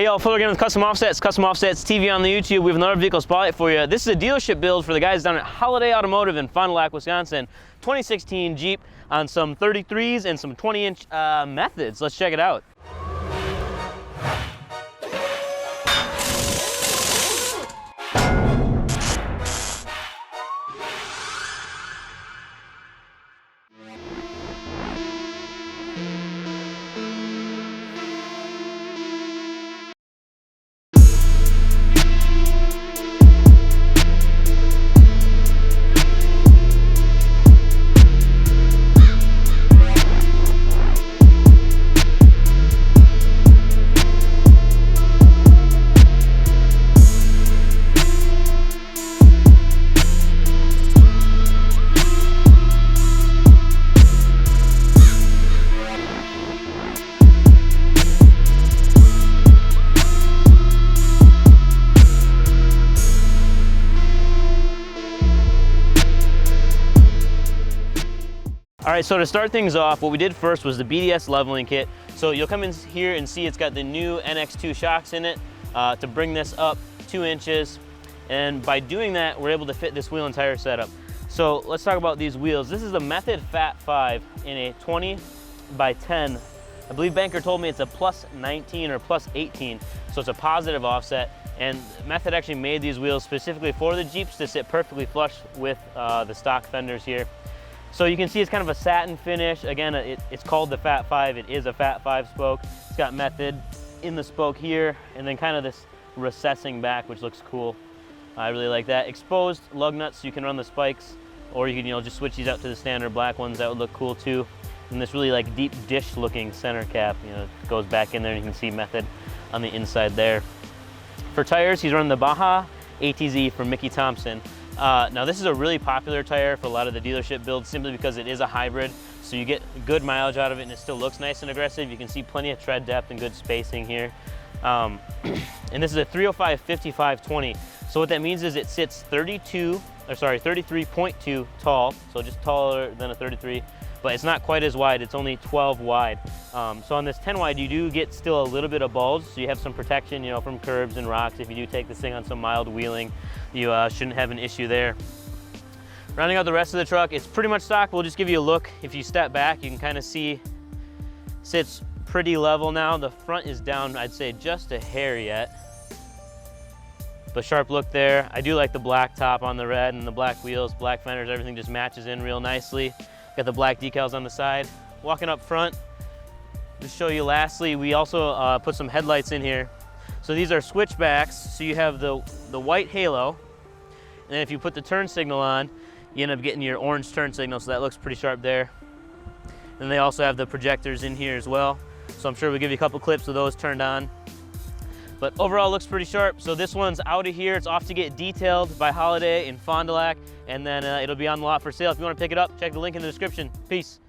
Hey y'all, Phil again with Custom Offsets TV on the YouTube. We have another vehicle spotlight for you. This is a dealership build for the guys down at Holiday Automotive in Fond du Lac, Wisconsin. 2016 Jeep on some 33s and some 20-inch methods. Let's check it out. All right, so to start things off, what we did first was the BDS leveling kit. So you'll come in here and see it's got the new NX2 shocks in it to bring this up 2 inches. And by doing that, we're able to fit this wheel and tire setup. So let's talk about these wheels. This is the Method Fat 5 in a 20 by 10. I believe Banker told me it's a plus 19 or plus 18, so it's a positive offset. And Method actually made these wheels specifically for the Jeeps to sit perfectly flush with the stock fenders here. So you can see it's kind of a satin finish. Again, it's called the Fat 5. It is a Fat 5 spoke. It's got Method in the spoke here, and then kind of this recessing back, which looks cool. I really like that. Exposed lug nuts, so you can run the spikes, or you can just switch these out to the standard black ones. That would look cool too. And this really like deep dish looking center cap, it goes back in there, and you can see Method on the inside there. For tires, he's running the Baja 18's from Mickey Thompson. Now this is a really popular tire for a lot of the dealership builds simply because it is a hybrid, so you get good mileage out of it and it still looks nice and aggressive. You can see plenty of tread depth and good spacing here. And this is a 305/55/20. So what that means is it sits 33.2 tall, so just taller than a 33, but it's not quite as wide. It's only 12 wide. So on this 10 wide, you do get still a little bit of bulge, so you have some protection, from curbs and rocks. If you do take this thing on some mild wheeling, you shouldn't have an issue there. Rounding out the rest of the truck, it's pretty much stock. We'll just give you a look. If you step back, you can kind of see sits pretty level now. The front is down, I'd say just a hair yet, but sharp look there. I do like the black top on the red and the black wheels, black fenders, everything just matches in real nicely. Got the black decals on the side. Walking up front, to show you lastly, we also put some headlights in here. So these are switchbacks, so you have the white halo, and then if you put the turn signal on, you end up getting your orange turn signal, so that looks pretty sharp there. And they also have the projectors in here as well, so I'm sure we'll give you a couple clips of those turned on. But overall looks pretty sharp. So this one's out of here. It's off to get detailed by Holiday in Fond du Lac, and then it'll be on the lot for sale. If you want to pick it up, check the link in the description. Peace.